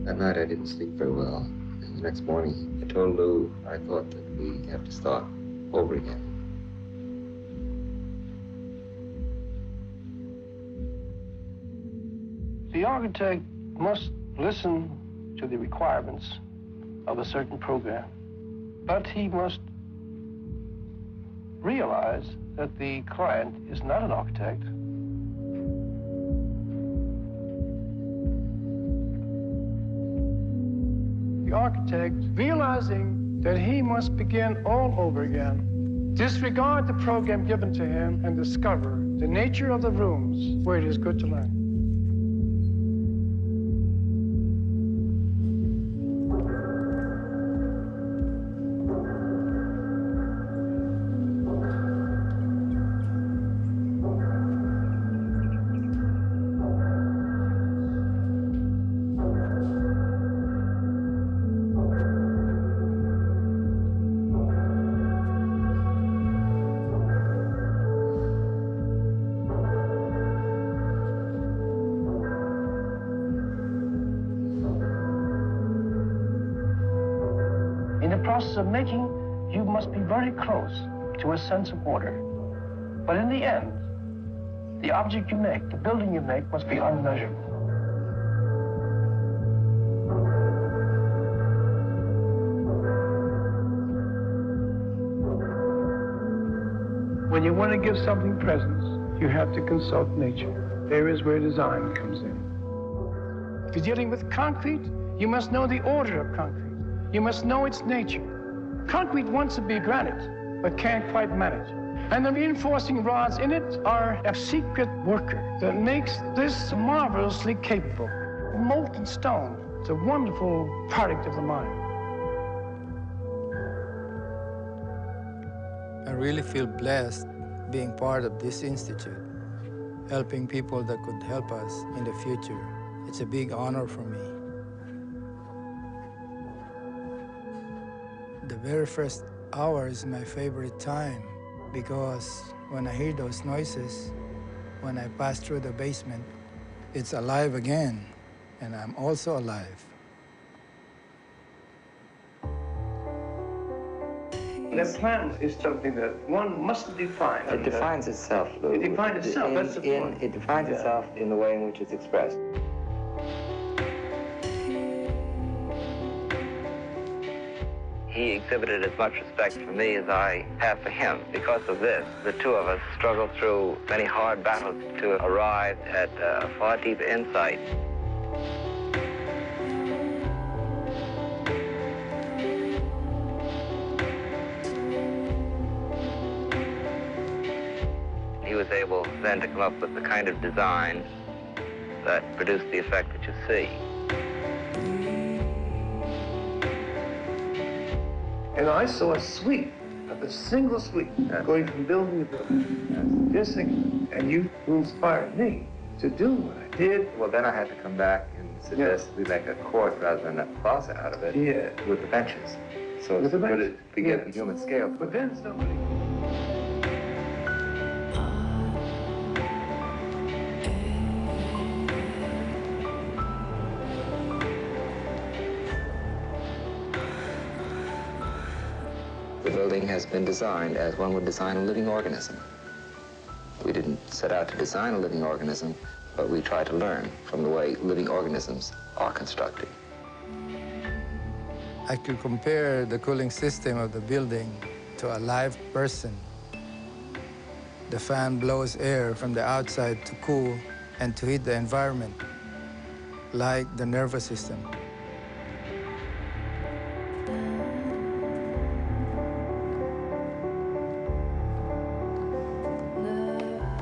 That night I didn't sleep very well. And the next morning I told Lou I thought that we have to start over again. The architect must listen to the requirements of a certain program, but he must realize that the client is not an architect. The architect, realizing that he must begin all over again, disregard the program given to him and discover the nature of the rooms where it is good to learn. In the process of making, you must be very close to a sense of order. But in the end, the object you make, the building you make, must be unmeasurable. When you want to give something presence, you have to consult nature. There is where design comes in. If you're dealing with concrete, you must know the order of concrete. You must know its nature. Concrete wants to be granite, but can't quite manage. And the reinforcing rods in it are a secret worker that makes this marvelously capable. Molten stone, it's a wonderful product of the mind. I really feel blessed being part of this institute, helping people that could help us in the future. It's a big honor for me. The very first hour is my favorite time because when I hear those noises, when I pass through the basement, it's alive again, and I'm also alive. That plan is something that one must define. It defines itself, Lou. It defines itself, that's the point. It defines itself in the way in which it's expressed. He exhibited as much respect for me as I have for him. Because of this, the two of us struggled through many hard battles to arrive at far deeper insight. He was able then to come up with the kind of design that produced the effect that you see. And I saw a sweep, a single sweep, going from building to building. Just thinking, and you inspired me to do what I did. Well, then I had to come back and suggest we make a court rather than a plaza out of it. Yeah. With the benches. So With the put benches. it together in human scale. But then somebody... The building has been designed as one would design a living organism. We didn't set out to design a living organism, but we tried to learn from the way living organisms are constructed. I could compare the cooling system of the building to a live person. The fan blows air from the outside to cool and to heat the environment, like the nervous system.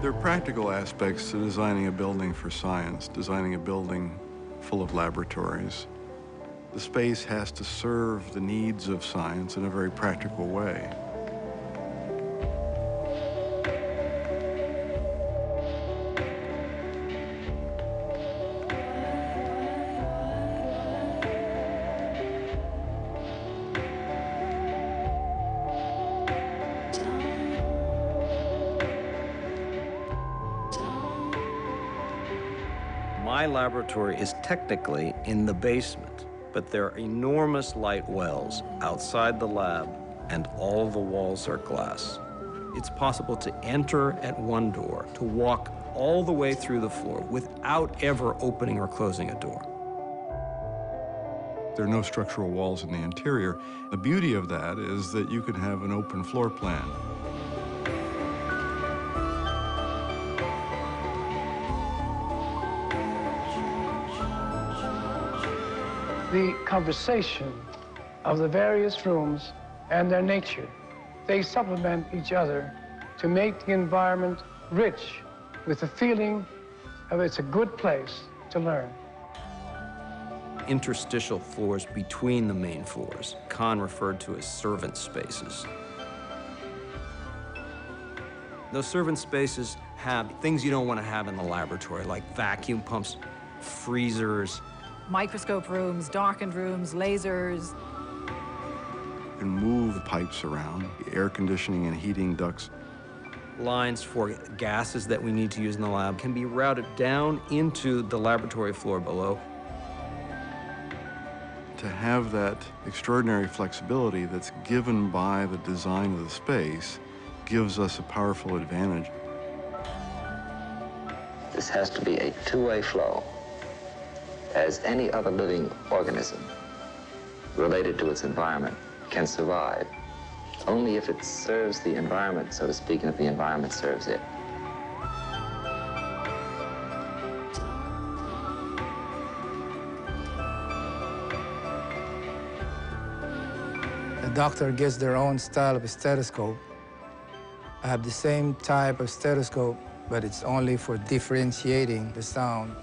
There are practical aspects to designing a building for science, designing a building full of laboratories. The space has to serve the needs of science in a very practical way. My My laboratory is technically in the basement, but there are enormous light wells outside the lab, and all the walls are glass. It's possible to enter at one door, to walk all the way through the floor without ever opening or closing a door. There are no structural walls in the interior. The beauty of that is that you can have an open floor plan. The conversation of the various rooms and their nature, they supplement each other to make the environment rich with the feeling of it's a good place to learn. Interstitial floors between the main floors, Kahn referred to as servant spaces. Those servant spaces have things you don't want to have in the laboratory, like vacuum pumps, freezers, microscope rooms, darkened rooms, lasers. You can move pipes around, air conditioning and heating ducts. Lines for gases that we need to use in the lab can be routed down into the laboratory floor below. To have that extraordinary flexibility that's given by the design of the space gives us a powerful advantage. This has to be a two-way flow. As any other living organism related to its environment can survive only if it serves the environment, so to speak, and if the environment serves it. The doctor gets their own style of stethoscope. I have the same type of stethoscope, but it's only for differentiating the sound.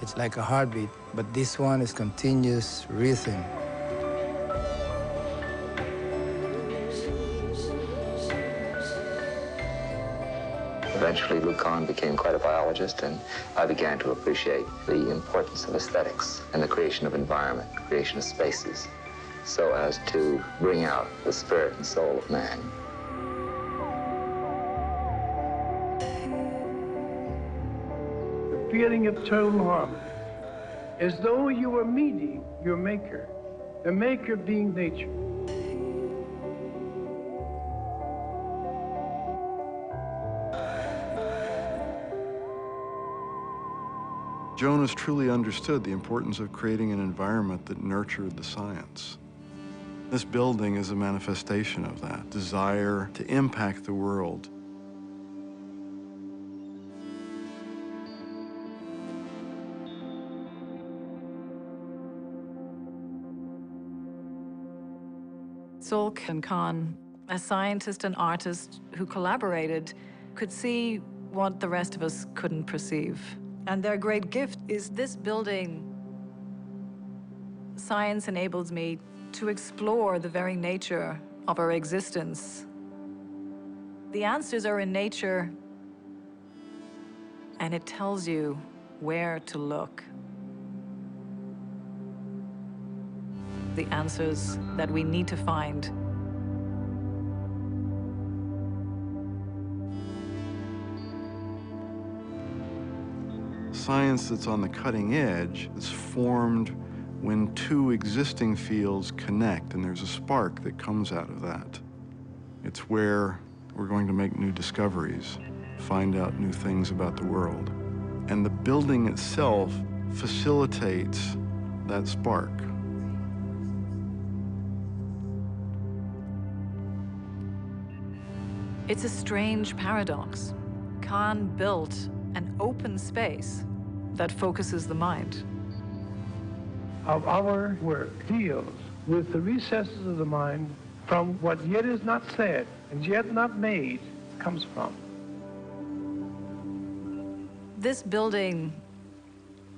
It's like a heartbeat, but this one is continuous rhythm. Eventually, Lou Kahn became quite a biologist, and I began to appreciate the importance of aesthetics and the creation of environment, creation of spaces, so as to bring out the spirit and soul of man. The feeling of total harmony, as though you were meeting your maker, the maker being nature. Jonas truly understood the importance of creating an environment that nurtured the science. This building is a manifestation of that desire to impact the world. Salk and Kahn, a scientist and artist who collaborated, could see what the rest of us couldn't perceive. And their great gift is this building. Science enables me to explore the very nature of our existence. The answers are in nature, and it tells you where to look. The answers that we need to find. Science that's on the cutting edge is formed when two existing fields connect, and there's a spark that comes out of that. It's where we're going to make new discoveries, find out new things about the world. And the building itself facilitates that spark. It's a strange paradox. Kahn built an open space that focuses the mind. Of our work deals with the recesses of the mind from what yet is not said and yet not made comes from. This building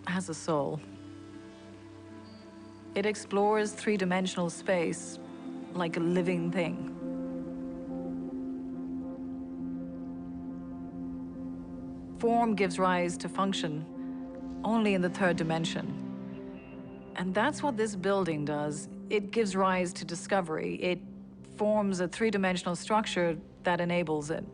has a soul. It explores three-dimensional space like a living thing. Form gives rise to function only in the third dimension. And that's what this building does. It gives rise to discovery. It forms a three-dimensional structure that enables it.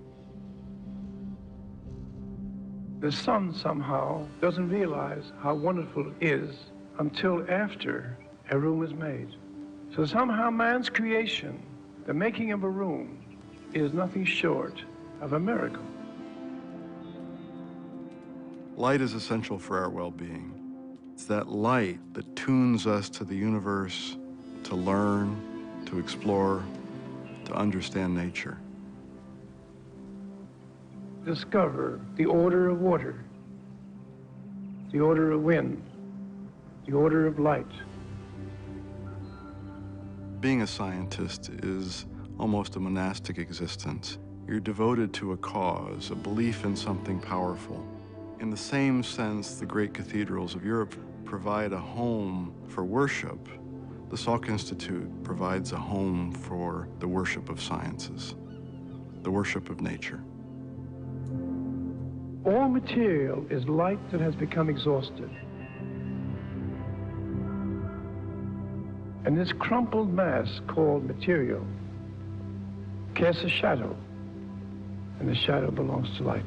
The sun somehow doesn't realize how wonderful it is until after a room is made. So somehow man's creation, the making of a room, is nothing short of a miracle. Light is essential for our well-being. It's that light that tunes us to the universe, to learn, to explore, to understand nature. Discover the order of water, the order of wind, the order of light. Being a scientist is almost a monastic existence. You're devoted to a cause, a belief in something powerful. In the same sense, the great cathedrals of Europe provide a home for worship. The Salk Institute provides a home for the worship of sciences, the worship of nature. All material is light that has become exhausted. And this crumpled mass called material casts a shadow, and the shadow belongs to light.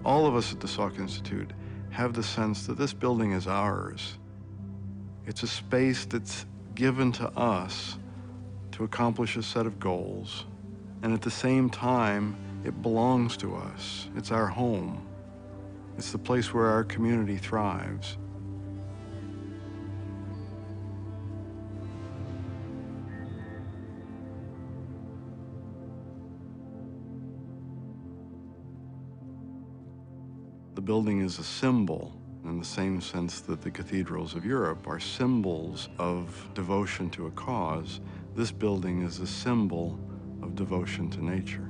All of us at the Salk Institute have the sense that this building is ours. It's a space that's given to us to accomplish a set of goals, and at the same time, it belongs to us. It's our home. It's the place where our community thrives. The building is a symbol in the same sense that the cathedrals of Europe are symbols of devotion to a cause. This building is a symbol of devotion to nature.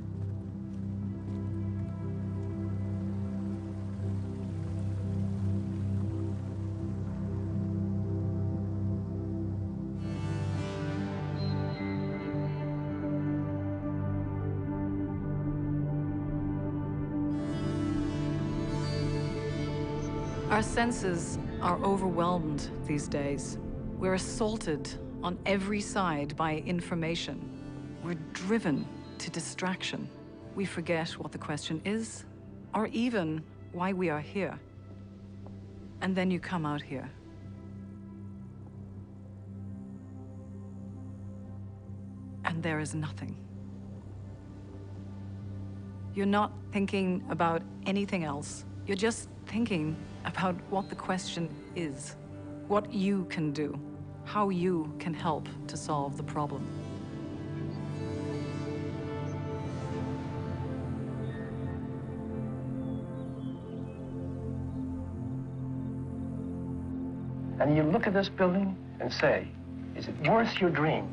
Our senses are overwhelmed these days. We're assaulted on every side by information. We're driven to distraction. We forget what the question is, or even why we are here. And then you come out here. And there is nothing. You're not thinking about anything else. You're just thinking about what the question is, what you can do, how you can help to solve the problem. And you look at this building and say, is it worth your dream?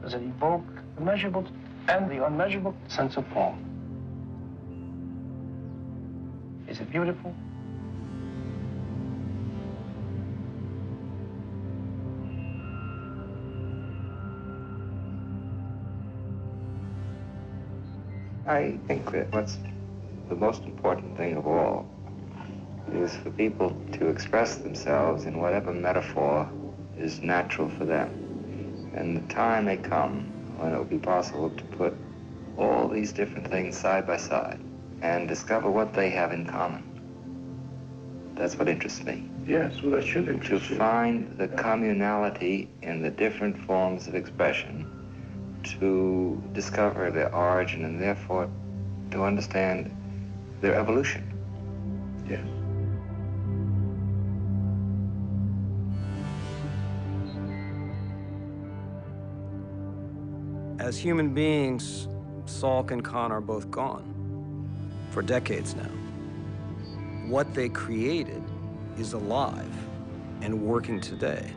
Does it evoke the measurable and the unmeasurable sense of form? Is it beautiful? I think that what's the most important thing of all is for people to express themselves in whatever metaphor is natural for them. And the time may come when it will be possible to put all these different things side by side and discover what they have in common. That's what interests me. Yes, well, that should interest To you. find the communality in the different forms of expression, to discover their origin, and therefore to understand their evolution. Yes. As human beings, Salk and Kahn are both gone for decades now. What they created is alive and working today.